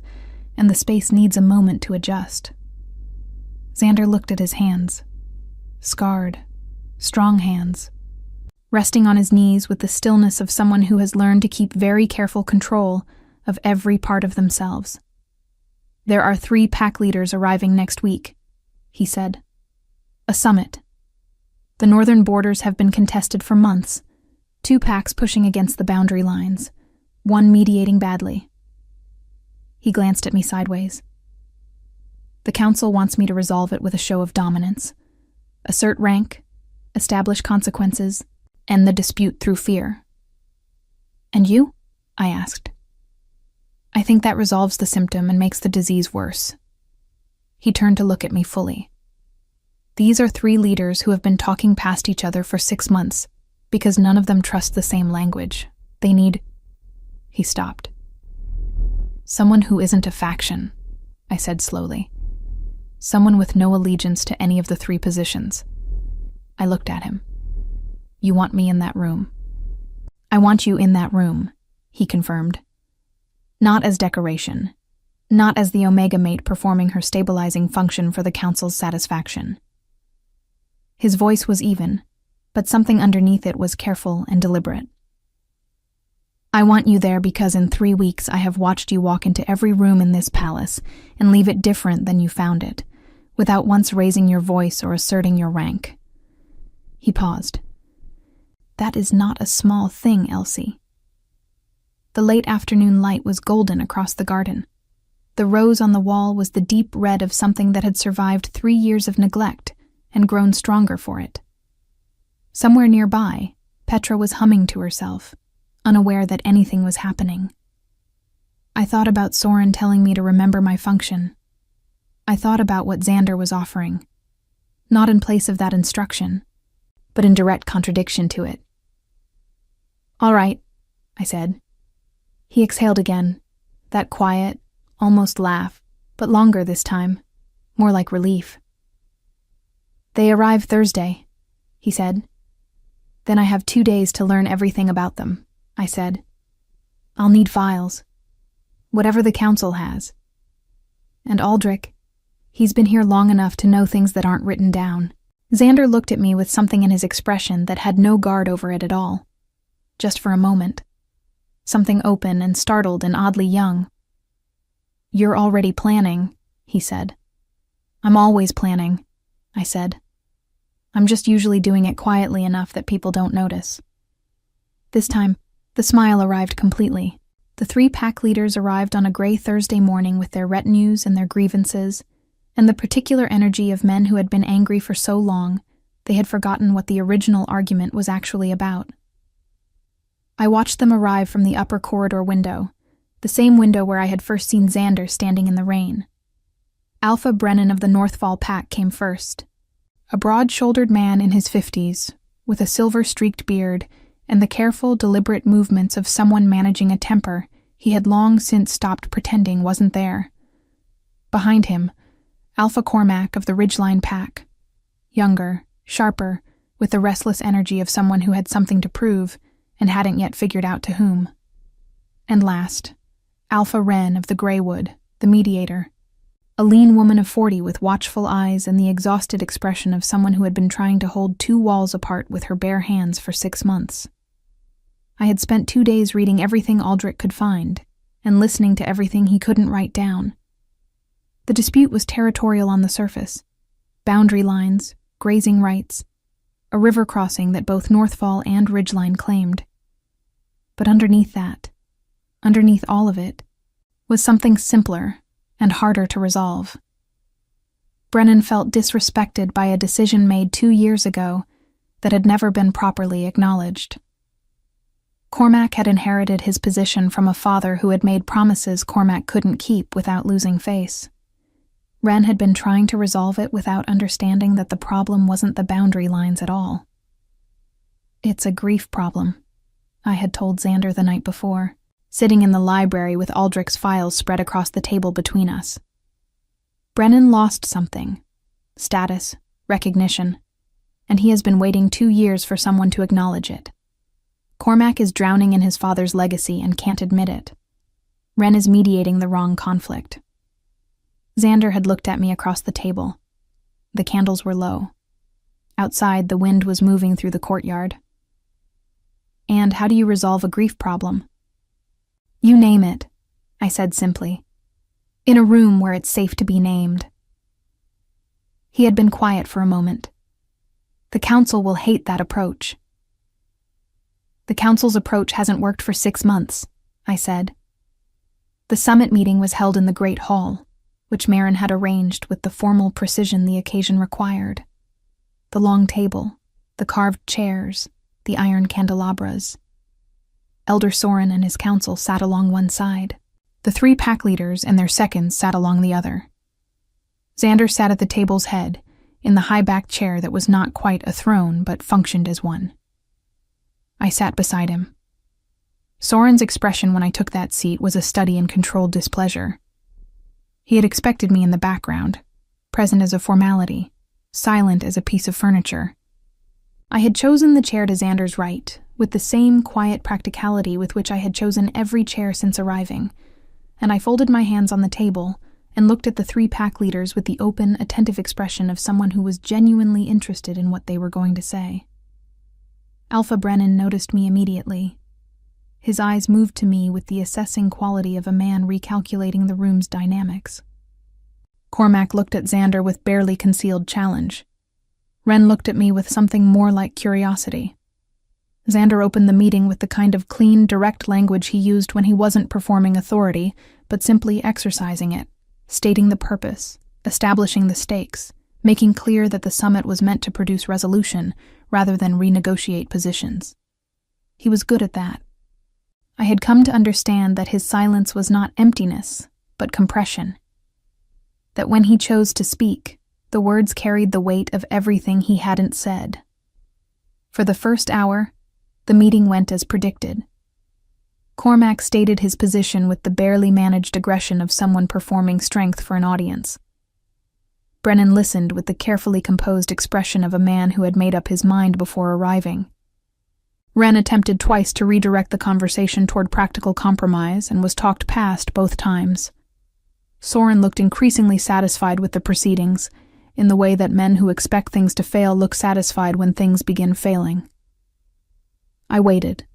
and the space needs a moment to adjust. Xander looked at his hands. Scarred, strong hands, resting on his knees with the stillness of someone who has learned to keep very careful control of every part of themselves. "There are 3 pack leaders arriving next week," he said. "A summit. The northern borders have been contested for months, 2 packs pushing against the boundary lines, 1 mediating badly." He glanced at me sideways. "The council wants me to resolve it with a show of dominance. Assert rank, establish consequences, end the dispute through fear." "And you?" I asked. "I think that resolves the symptom and makes the disease worse," He turned to look at me fully. These are 3 leaders who have been talking past each other for 6 months, because none of them trust the same language. They need... He stopped. Someone who isn't a faction, I said slowly. Someone with no allegiance to any of the 3 positions. I looked at him. You want me in that room? I want you in that room, he confirmed. Not as decoration. Not as the Omega Mate performing her stabilizing function for the Council's satisfaction. His voice was even, but something underneath it was careful and deliberate. I want you there because in 3 weeks I have watched you walk into every room in this palace and leave it different than you found it, without once raising your voice or asserting your rank. He paused. That is not a small thing, Elsie. The late afternoon light was golden across the garden. The rose on the wall was the deep red of something that had survived 3 years of neglect and grown stronger for it. Somewhere nearby, Petra was humming to herself, unaware that anything was happening. I thought about Soren telling me to remember my function. I thought about what Xander was offering, not in place of that instruction, but in direct contradiction to it. All right, I said. He exhaled again, that quiet, almost laugh, but longer this time, more like relief. They arrive Thursday, he said. Then I have 2 days to learn everything about them, I said. I'll need files. Whatever the council has. And Aldrich, he's been here long enough to know things that aren't written down. Xander looked at me with something in his expression that had no guard over it at all. Just for a moment. Something open and startled and oddly young. You're already planning, he said. I'm always planning, I said. I'm just usually doing it quietly enough that people don't notice. This time, the smile arrived completely. The 3 pack leaders arrived on a gray Thursday morning with their retinues and their grievances, and the particular energy of men who had been angry for so long, they had forgotten what the original argument was actually about. I watched them arrive from the upper corridor window, the same window where I had first seen Xander standing in the rain. Alpha Brennan of the Northfall pack came first. A broad-shouldered man in his 50s, with a silver-streaked beard and the careful, deliberate movements of someone managing a temper he had long since stopped pretending wasn't there. Behind him, Alpha Cormac of the Ridgeline pack, younger, sharper, with the restless energy of someone who had something to prove and hadn't yet figured out to whom. And last, Alpha Wren of the Greywood, the mediator, a lean woman of 40 with watchful eyes and the exhausted expression of someone who had been trying to hold 2 walls apart with her bare hands for 6 months. I had spent 2 days reading everything Aldrich could find and listening to everything he couldn't write down. The dispute was territorial on the surface. Boundary lines, grazing rights, a river crossing that both Northfall and Ridgeline claimed. But underneath that, underneath all of it, was something simpler and harder to resolve. Brennan felt disrespected by a decision made 2 years ago that had never been properly acknowledged. Cormac had inherited his position from a father who had made promises Cormac couldn't keep without losing face. Wren had been trying to resolve it without understanding that the problem wasn't the boundary lines at all. It's a grief problem, I had told Xander the night before, sitting in the library with Aldrich's files spread across the table between us. Brennan lost something, status, recognition, and he has been waiting 2 years for someone to acknowledge it. Cormac is drowning in his father's legacy and can't admit it. Wren is mediating the wrong conflict. Xander had looked at me across the table. The candles were low. Outside, the wind was moving through the courtyard. And how do you resolve a grief problem? You name it, I said simply. In a room where it's safe to be named. He had been quiet for a moment. The council will hate that approach. The council's approach hasn't worked for 6 months, I said. The summit meeting was held in the Great Hall, which Marin had arranged with the formal precision the occasion required. The long table, the carved chairs, the iron candelabras. Elder Soren and his council sat along one side. The 3 pack leaders and their seconds sat along the other. Xander sat at the table's head, in the high-backed chair that was not quite a throne but functioned as one. I sat beside him. Soren's expression when I took that seat was a study in controlled displeasure. He had expected me in the background, present as a formality, silent as a piece of furniture. I had chosen the chair to Xander's right, with the same quiet practicality with which I had chosen every chair since arriving, and I folded my hands on the table and looked at the 3 pack leaders with the open, attentive expression of someone who was genuinely interested in what they were going to say. Alpha Brennan noticed me immediately. His eyes moved to me with the assessing quality of a man recalculating the room's dynamics. Cormac looked at Xander with barely concealed challenge. Ren looked at me with something more like curiosity. Xander opened the meeting with the kind of clean, direct language he used when he wasn't performing authority, but simply exercising it, stating the purpose, establishing the stakes, making clear that the summit was meant to produce resolution rather than renegotiate positions. He was good at that. I had come to understand that his silence was not emptiness, but compression. That when he chose to speak, the words carried the weight of everything he hadn't said. For the first hour, the meeting went as predicted. Cormac stated his position with the barely managed aggression of someone performing strength for an audience. Brennan listened with the carefully composed expression of a man who had made up his mind before arriving. Ren attempted twice to redirect the conversation toward practical compromise and was talked past both times. Soren looked increasingly satisfied with the proceedings, in the way that men who expect things to fail look satisfied when things begin failing. I waited.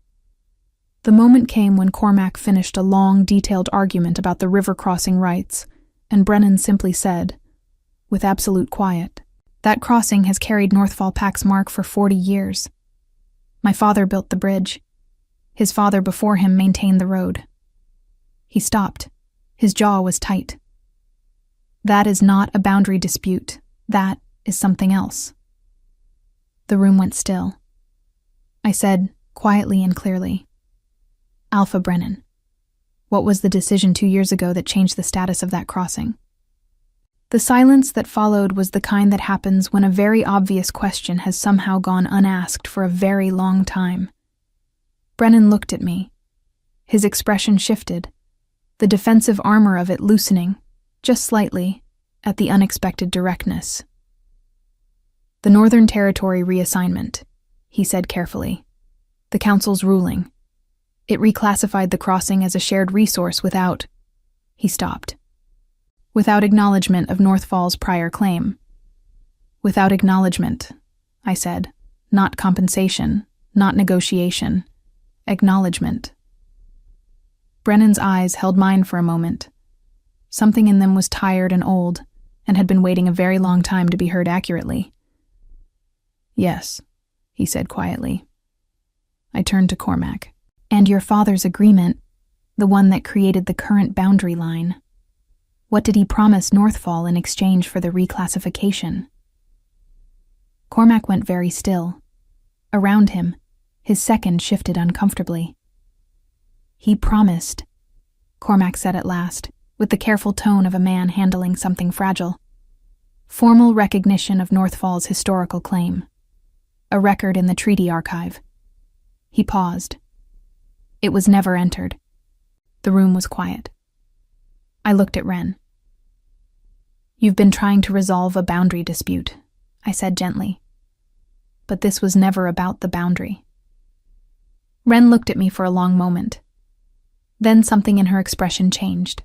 The moment came when Cormac finished a long, detailed argument about the river crossing rights, and Brennan simply said, with absolute quiet, "That crossing has carried Northfall Pack's mark for 40 years. My father built the bridge. His father before him maintained the road." He stopped. His jaw was tight. "That is not a boundary dispute. That is something else." The room went still. I said, quietly and clearly, "Alpha Brennan, what was the decision 2 years ago that changed the status of that crossing?" The silence that followed was the kind that happens when a very obvious question has somehow gone unasked for a very long time. Brennan looked at me. His expression shifted, the defensive armor of it loosening, just slightly, at the unexpected directness. "The Northern Territory reassignment," he said carefully. "The Council's ruling. It reclassified the crossing as a shared resource without..." He stopped. "Without acknowledgement of Northfall's prior claim." "Without acknowledgement," I said. "Not compensation, not negotiation. Acknowledgement." Brennan's eyes held mine for a moment. Something in them was tired and old, and had been waiting a very long time to be heard accurately. "Yes," he said quietly. I turned to Cormac. "And your father's agreement, the one that created the current boundary line. What did he promise Northfall in exchange for the reclassification?" Cormac went very still. Around him, his second shifted uncomfortably. "He promised," Cormac said at last, with the careful tone of a man handling something fragile, "formal recognition of Northfall's historical claim. A record in the treaty archive." He paused. "It was never entered." The room was quiet. I looked at Ren. "You've been trying to resolve a boundary dispute," I said gently. "But this was never about the boundary." Ren looked at me for a long moment. Then something in her expression changed.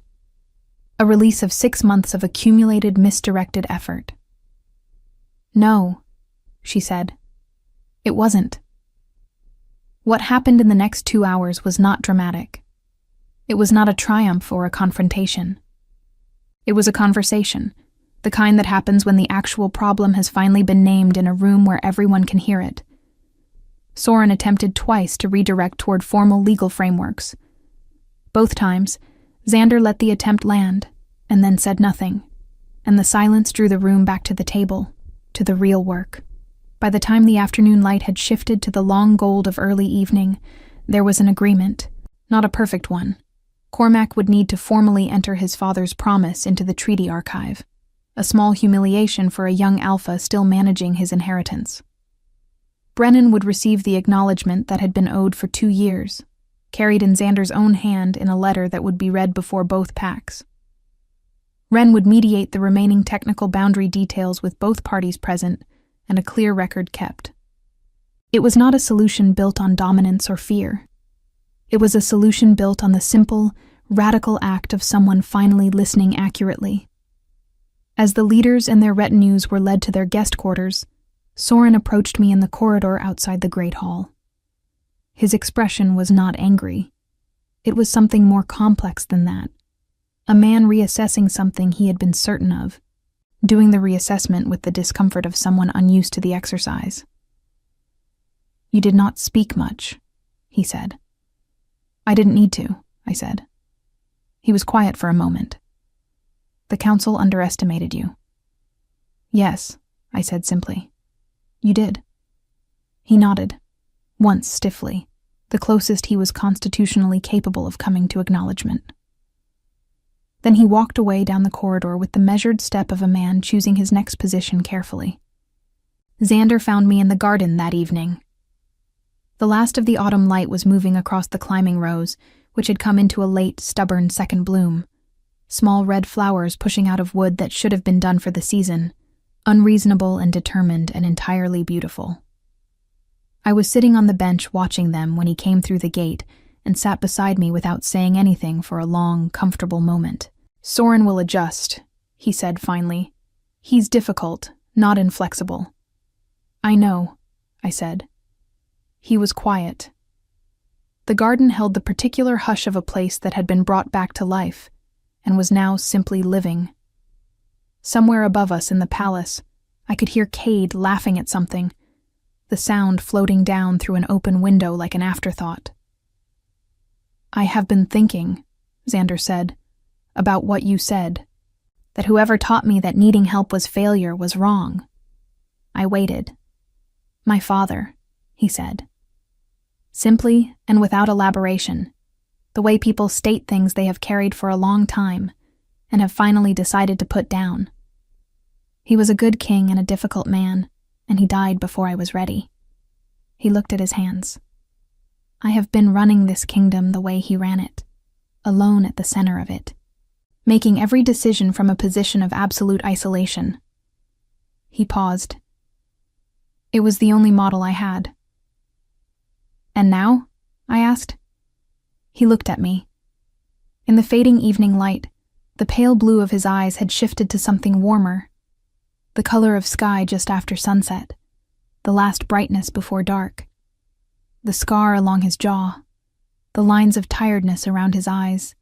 A release of 6 months of accumulated, misdirected effort. "No," she said. "It wasn't. What happened in the next 2 hours was not dramatic. It was not a triumph or a confrontation. It was a conversation, the kind that happens when the actual problem has finally been named in a room where everyone can hear it. Soren attempted twice to redirect toward formal legal frameworks. Both times, Xander let the attempt land, and then said nothing, and the silence drew the room back to the table, to the real work. By the time the afternoon light had shifted to the long gold of early evening, there was an agreement, not a perfect one. Cormac would need to formally enter his father's promise into the treaty archive, a small humiliation for a young alpha still managing his inheritance. Brennan would receive the acknowledgement that had been owed for 2 years, carried in Xander's own hand in a letter that would be read before both packs. Wren would mediate the remaining technical boundary details with both parties present and a clear record kept. It was not a solution built on dominance or fear. It was a solution built on the simple, radical act of someone finally listening accurately. As the leaders and their retinues were led to their guest quarters, Soren approached me in the corridor outside the Great Hall. His expression was not angry. It was something more complex than that. A man reassessing something he had been certain of, doing the reassessment with the discomfort of someone unused to the exercise. "You did not speak much," he said. "I didn't need to," I said. He was quiet for a moment. "The council underestimated you." "Yes," I said simply. "You did." He nodded, once stiffly, the closest he was constitutionally capable of coming to acknowledgement. Then he walked away down the corridor with the measured step of a man choosing his next position carefully. Xander found me in the garden that evening. The last of the autumn light was moving across the climbing rose, which had come into a late, stubborn second bloom. Small red flowers pushing out of wood that should have been done for the season, unreasonable and determined and entirely beautiful. I was sitting on the bench watching them when he came through the gate and sat beside me without saying anything for a long, comfortable moment. "Soren will adjust," he said finally. "He's difficult, not inflexible." "I know," I said. He was quiet. The garden held the particular hush of a place that had been brought back to life and was now simply living. Somewhere above us in the palace, I could hear Cade laughing at something, the sound floating down through an open window like an afterthought. "I have been thinking," Xander said, "about what you said, that whoever taught me that needing help was failure was wrong." I waited. "My father," he said. Simply and without elaboration, the way people state things they have carried for a long time and have finally decided to put down. He was a good king and a difficult man, and he died before I was ready. He looked at his hands. I have been running this kingdom the way he ran it, alone at the center of it, making every decision from a position of absolute isolation. He paused. It was the only model I had. "And now?" I asked. He looked at me. In the fading evening light, the pale blue of his eyes had shifted to something warmer, the color of sky just after sunset, the last brightness before dark. The scar along his jaw, the lines of tiredness around his eyes,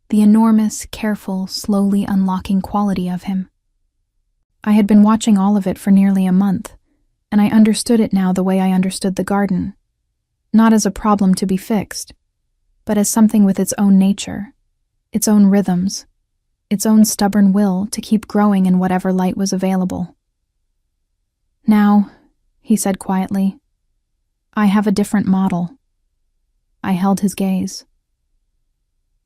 the enormous, careful, slowly unlocking quality of him. I had been watching all of it for nearly a month, and I understood it now the way I understood the garden, not as a problem to be fixed, but as something with its own nature, its own rhythms, its own stubborn will to keep growing in whatever light was available. "Now," he said quietly, "I have a different model." I held his gaze.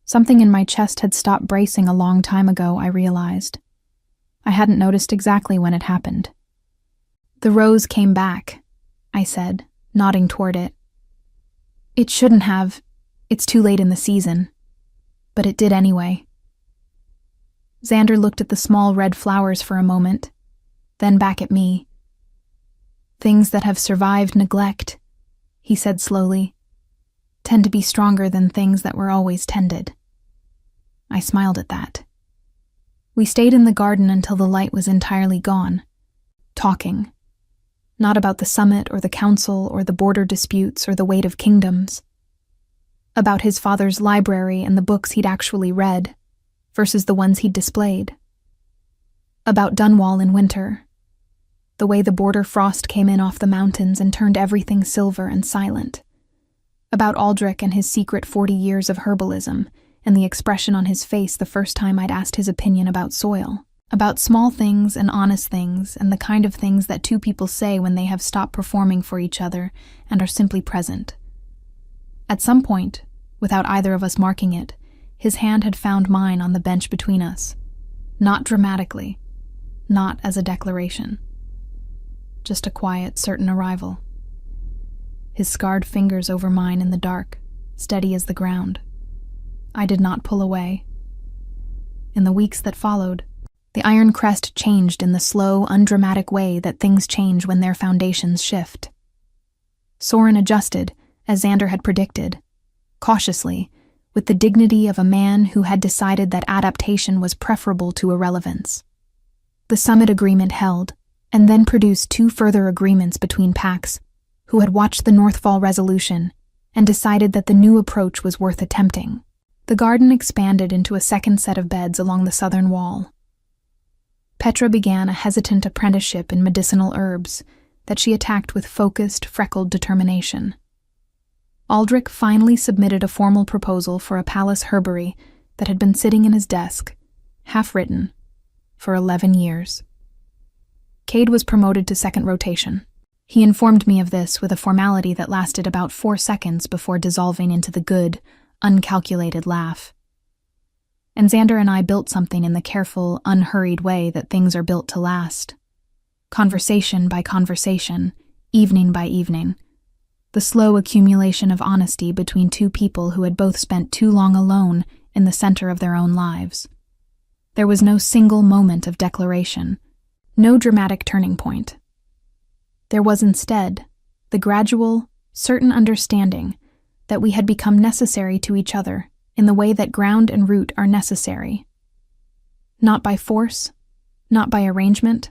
Something in my chest had stopped bracing a long time ago, I realized. I hadn't noticed exactly when it happened. "The rose came back," I said, nodding toward it. "It shouldn't have. It's too late in the season. But it did anyway." Xander looked at the small red flowers for a moment, then back at me. "Things that have survived neglect," he said slowly, "tend to be stronger than things that were always tended." I smiled at that. We stayed in the garden until the light was entirely gone, talking. Not about the summit or the council or the border disputes or the weight of kingdoms. About his father's library and the books he'd actually read, versus the ones he'd displayed. About Dunwall in winter, the way the border frost came in off the mountains and turned everything silver and silent. About Aldrich and his secret 40 years of herbalism, and the expression on his face the first time I'd asked his opinion about soil. About small things and honest things and the kind of things that two people say when they have stopped performing for each other and are simply present. At some point, without either of us marking it, his hand had found mine on the bench between us. Not dramatically, not as a declaration. Just a quiet, certain arrival. His scarred fingers over mine in the dark, steady as the ground. I did not pull away. In the weeks that followed, the Iron Crest changed in the slow, undramatic way that things change when their foundations shift. Soren adjusted, as Xander had predicted, cautiously, with the dignity of a man who had decided that adaptation was preferable to irrelevance. The summit agreement held, and then produced 2 further agreements between packs who had watched the Northfall resolution and decided that the new approach was worth attempting. The garden expanded into a second set of beds along the southern wall. Petra began a hesitant apprenticeship in medicinal herbs that she attacked with focused, freckled determination. Aldrich finally submitted a formal proposal for a palace herbery that had been sitting in his desk, half-written, for 11 years. Cade was promoted to second rotation. He informed me of this with a formality that lasted about 4 seconds before dissolving into the good, uncalculated laugh. And Xander and I built something in the careful, unhurried way that things are built to last. Conversation by conversation, evening by evening. The slow accumulation of honesty between 2 people who had both spent too long alone in the center of their own lives. There was no single moment of declaration, no dramatic turning point. There was instead the gradual, certain understanding that we had become necessary to each other in the way that ground and root are necessary. Not by force, not by arrangement,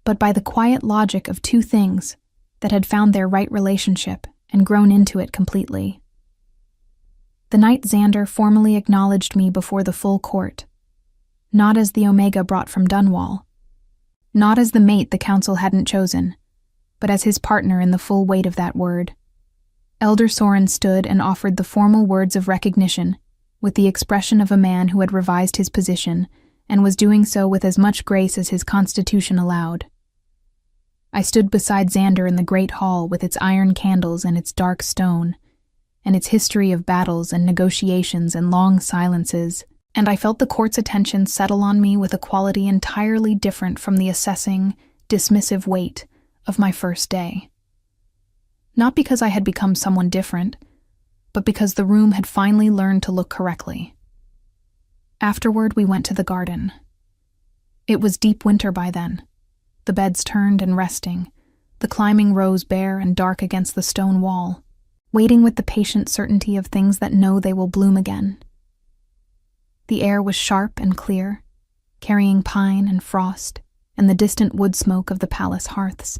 but by the quiet logic of 2 things that had found their right relationship and grown into it completely. The night Xander formally acknowledged me before the full court, not as the Omega brought from Dunwall, not as the mate the council hadn't chosen, but as his partner in the full weight of that word. Elder Soren stood and offered the formal words of recognition with the expression of a man who had revised his position and was doing so with as much grace as his constitution allowed. I stood beside Xander in the great hall with its iron candles and its dark stone, and its history of battles and negotiations and long silences, and I felt the court's attention settle on me with a quality entirely different from the assessing, dismissive weight of my first day. Not because I had become someone different, but because the room had finally learned to look correctly. Afterward, we went to the garden. It was deep winter by then, the beds turned and resting, the climbing rows bare and dark against the stone wall, waiting with the patient certainty of things that know they will bloom again. The air was sharp and clear, carrying pine and frost and the distant wood smoke of the palace hearths.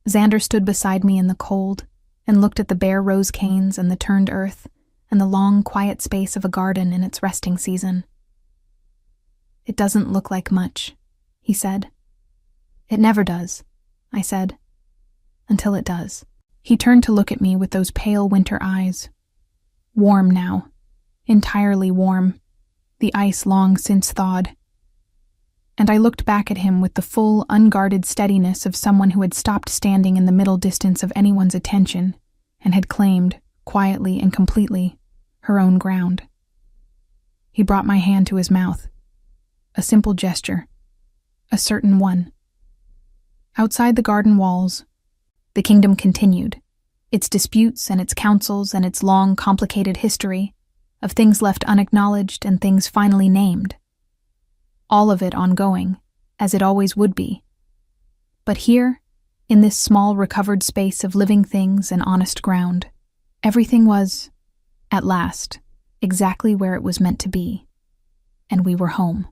Xander stood beside me in the cold and looked at the bare rose canes and the turned earth and the long, quiet space of a garden in its resting season. "It doesn't look like much," he said. "It never does," I said, "until it does." He turned to look at me with those pale winter eyes. Warm now, entirely warm, the ice long since thawed. And I looked back at him with the full, unguarded steadiness of someone who had stopped standing in the middle distance of anyone's attention and had claimed, quietly and completely, her own ground. He brought my hand to his mouth. A simple gesture. A certain one. Outside the garden walls, the kingdom continued, its disputes and its councils and its long, complicated history of things left unacknowledged and things finally named. All of it ongoing, as it always would be. But here, in this small recovered space of living things and honest ground, everything was, at last, exactly where it was meant to be, and we were home.